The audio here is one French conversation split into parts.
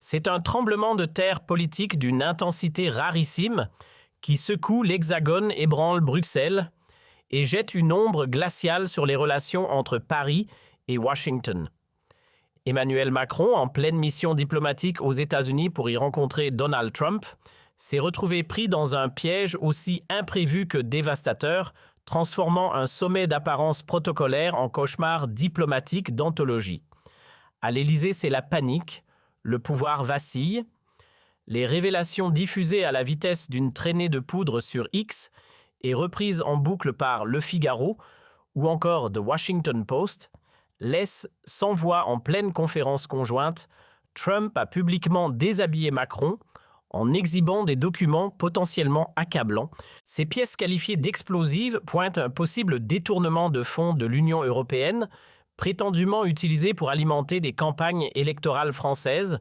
C'est un tremblement de terre politique d'une intensité rarissime qui secoue l'Hexagone, ébranle Bruxelles et jette une ombre glaciale sur les relations entre Paris et Washington. Emmanuel Macron, en pleine mission diplomatique aux États-Unis pour y rencontrer Donald Trump, s'est retrouvé pris dans un piège aussi imprévu que dévastateur, transformant un sommet d'apparence protocolaire en cauchemar diplomatique d'anthologie. À l'Élysée, c'est la panique, le pouvoir vacille. Les révélations diffusées à la vitesse d'une traînée de poudre sur X et reprises en boucle par Le Figaro ou encore The Washington Post laissent sans voix en pleine conférence conjointe. Trump a publiquement déshabillé Macron en exhibant des documents potentiellement accablants. Ces pièces qualifiées d'explosives pointent un possible détournement de fonds de l'Union européenne, prétendument utilisés pour alimenter des campagnes électorales françaises,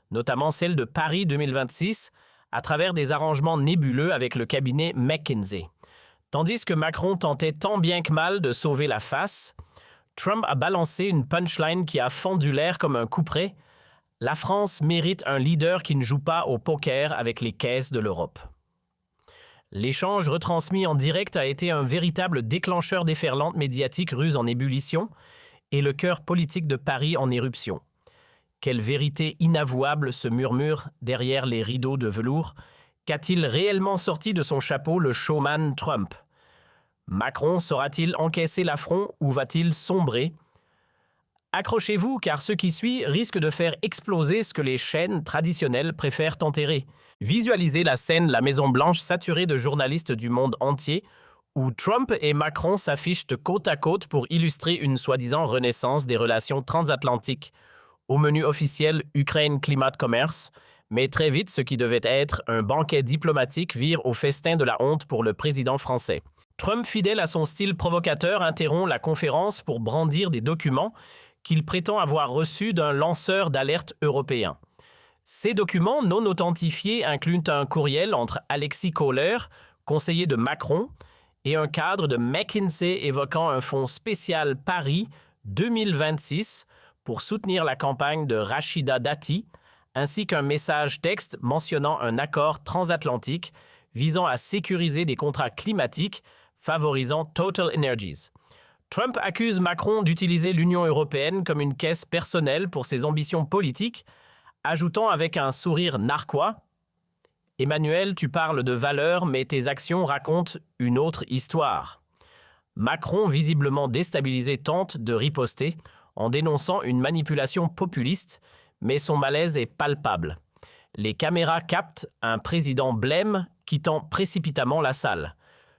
notamment celle de Paris 2026, à travers des arrangements nébuleux avec le cabinet McKinsey. Tandis que Macron tentait tant bien que mal de sauver la face, Trump a balancé une punchline qui a fendu l'air comme un couperet. La France mérite un leader qui ne joue pas au poker avec les caisses de l'Europe. L'échange retransmis en direct a été un véritable déclencheur déferlante médiatique russe en ébullition et le cœur politique de Paris en éruption. Quelle vérité inavouable se murmure derrière les rideaux de velours. Qu'a-t-il réellement sorti de son chapeau le showman Trump? Macron saura-t-il encaisser l'affront ou va-t-il sombrer? Accrochez-vous car ce qui suit risque de faire exploser ce que les chaînes traditionnelles préfèrent enterrer. Visualisez la scène La Maison-Blanche saturée de journalistes du monde entier où Trump et Macron s'affichent côte à côte pour illustrer une soi-disant renaissance des relations transatlantiques. Au menu officiel, Ukraine Climat Commerce, mais très vite ce qui devait être un banquet diplomatique vire au festin de la honte pour le président français. Trump, fidèle à son style provocateur, interrompt la conférence pour brandir des documents qu'il prétend avoir reçus d'un lanceur d'alerte européen. Ces documents non authentifiés incluent un courriel entre Alexis Kohler, conseiller de Macron, et un cadre de McKinsey évoquant un fonds spécial Paris 2026 pour soutenir la campagne de Rachida Dati, ainsi qu'un message texte mentionnant un accord transatlantique visant à sécuriser des contrats climatiques favorisant Total Energies. Trump accuse Macron d'utiliser l'Union européenne comme une caisse personnelle pour ses ambitions politiques, ajoutant avec un sourire narquois « Emmanuel, tu parles de valeurs, mais tes actions racontent une autre histoire. » Macron, visiblement déstabilisé, tente de riposter en dénonçant une manipulation populiste, mais son malaise est palpable. Les caméras captent un président blême quittant précipitamment la salle.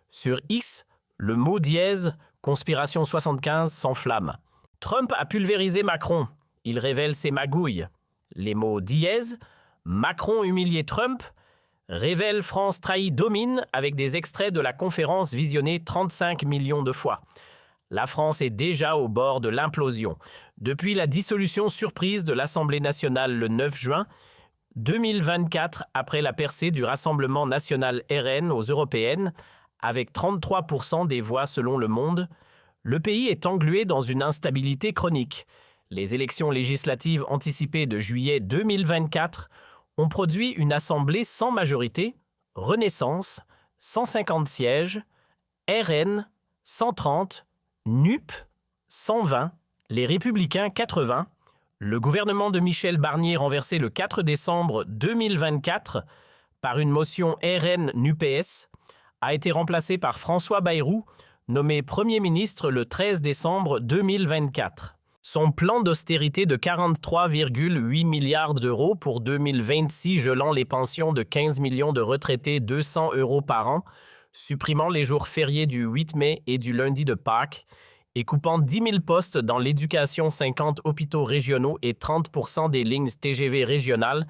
Sur X, le mot dièse Conspiration 75 s'enflamme. Trump a pulvérisé Macron. Il révèle ses magouilles. Les mots dièse, Macron humilié Trump, révèle France trahit domine avec des extraits de la conférence visionnée 35 millions de fois. La France est déjà au bord de l'implosion. Depuis la dissolution surprise de l'Assemblée nationale le 9 juin 2024, après la percée du Rassemblement national RN aux européennes, avec 33% des voix selon Le Monde, le pays est englué dans une instabilité chronique. Les élections législatives anticipées de juillet 2024 ont produit une assemblée sans majorité, Renaissance, 150 sièges, RN, 130, NUP, 120, les Républicains, 80. Le gouvernement de Michel Barnier, renversé le 4 décembre 2024 par une motion RN-NUPS, a été remplacé par François Bayrou, nommé Premier ministre le 13 décembre 2024. Son plan d'austérité de 43,8 milliards d'euros pour 2026 gelant les pensions de 15 millions de retraités 200 € par an, supprimant les jours fériés du 8 mai et du lundi de Pâques, et coupant 10 000 postes dans l'éducation, 50 hôpitaux régionaux et 30% des lignes TGV régionales,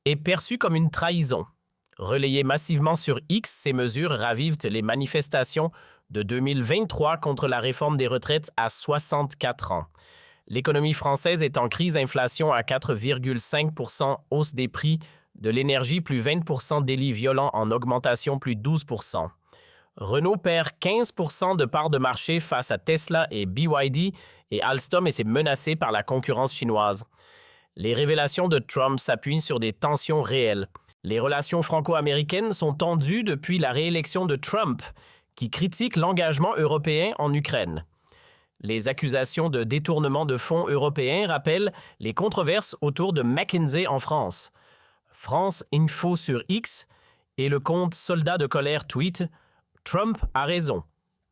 est perçu comme une trahison. Relayées massivement sur X, ces mesures ravivent les manifestations de 2023 contre la réforme des retraites à 64 ans. L'économie française est en crise, inflation à 4,5%, hausse des prix de l'énergie, plus 20%, délits violents en augmentation, plus 12%. Renault perd 15% de parts de marché face à Tesla et BYD et Alstom et c'est menacé par la concurrence chinoise. Les révélations de Trump s'appuient sur des tensions réelles. Les relations franco-américaines sont tendues depuis la réélection de Trump, qui critique l'engagement européen en Ukraine. Les accusations de détournement de fonds européens rappellent les controverses autour de McKinsey en France. France Info sur X et le compte Soldats de colère tweet « Trump a raison.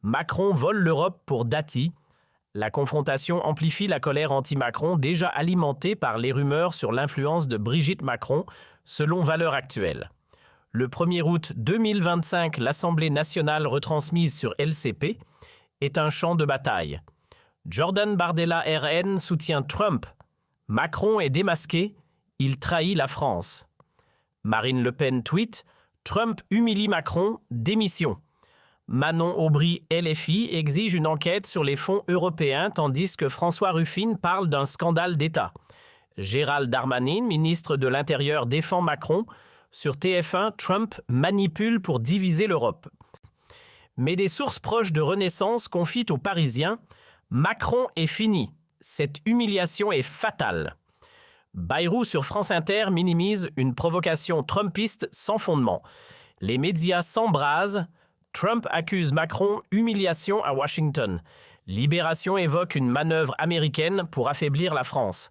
Macron vole l'Europe pour Dati ». La confrontation amplifie la colère anti-Macron déjà alimentée par les rumeurs sur l'influence de Brigitte Macron, selon Valeurs Actuelles. Le 1er août 2025, l'Assemblée nationale retransmise sur LCP est un champ de bataille. Jordan Bardella RN soutient Trump. Macron est démasqué, il trahit la France. Marine Le Pen tweet « Trump humilie Macron, démission ». Manon Aubry LFI exige une enquête sur les fonds européens tandis que François Ruffin parle d'un scandale d'État. Gérald Darmanin, ministre de l'Intérieur, défend Macron. Sur TF1, Trump manipule pour diviser l'Europe. Mais des sources proches de Renaissance confient aux Parisiens « Macron est fini. Cette humiliation est fatale ». Bayrou sur France Inter minimise une provocation trumpiste sans fondement. Les médias s'embrasent. Trump accuse Macron humiliation à Washington. Libération évoque une manœuvre américaine pour affaiblir la France.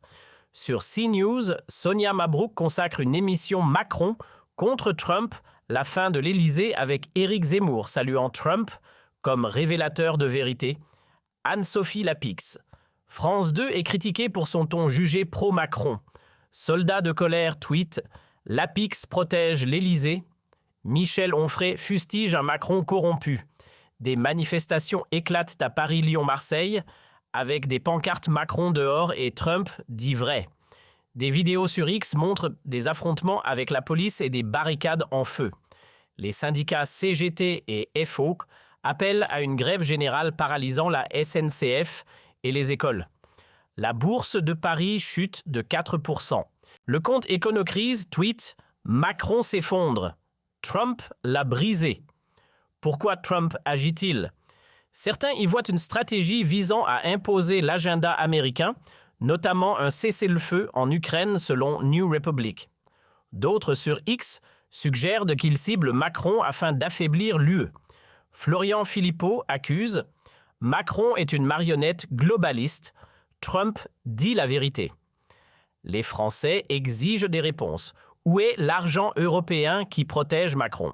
Sur CNews, Sonia Mabrouk consacre une émission Macron contre Trump, la fin de l'Élysée avec Éric Zemmour saluant Trump comme révélateur de vérité. Anne-Sophie Lapix. France 2 est critiquée pour son ton jugé pro-Macron. Soldats de colère tweet « Lapix protège l'Élysée ». Michel Onfray fustige un Macron corrompu. Des manifestations éclatent à Paris, Lyon, Marseille, avec des pancartes Macron dehors et Trump dit vrai. Des vidéos sur X montrent des affrontements avec la police et des barricades en feu. Les syndicats CGT et FO appellent à une grève générale paralysant la SNCF et les écoles. La bourse de Paris chute de 4%. Le compte Éconocrise tweet « Macron s'effondre ». Trump l'a brisé. Pourquoi Trump agit-il? Certains y voient une stratégie visant à imposer l'agenda américain, notamment un cessez-le-feu en Ukraine selon New Republic. D'autres sur X suggèrent qu'il cible Macron afin d'affaiblir l'UE. Florian Philippot accuse « Macron est une marionnette globaliste. Trump dit la vérité ». Les Français exigent des réponses. Où est l'argent européen qui protège Macron?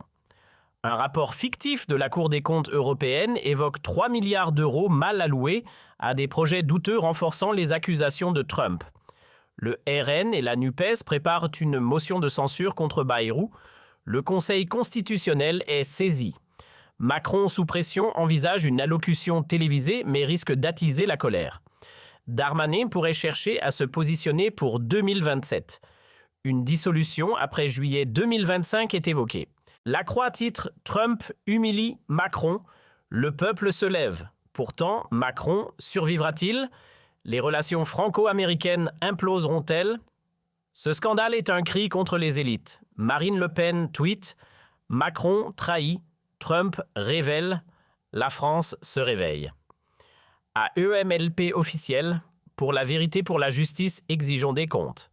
Un rapport fictif de la Cour des comptes européenne évoque 3 milliards d'euros mal alloués à des projets douteux renforçant les accusations de Trump. Le RN et la NUPES préparent une motion de censure contre Bayrou. Le Conseil constitutionnel est saisi. Macron, sous pression, envisage une allocution télévisée mais risque d'attiser la colère. Darmanin pourrait chercher à se positionner pour 2027. Une dissolution après juillet 2025 est évoquée. La Croix titre « Trump humilie Macron ». Le peuple se lève. Pourtant, Macron survivra-t-il? Les relations franco-américaines imploseront-elles? Ce scandale est un cri contre les élites. Marine Le Pen tweet « Macron trahit, Trump révèle, la France se réveille ». À EMLP officiel, pour la vérité, pour la justice, exigeons des comptes.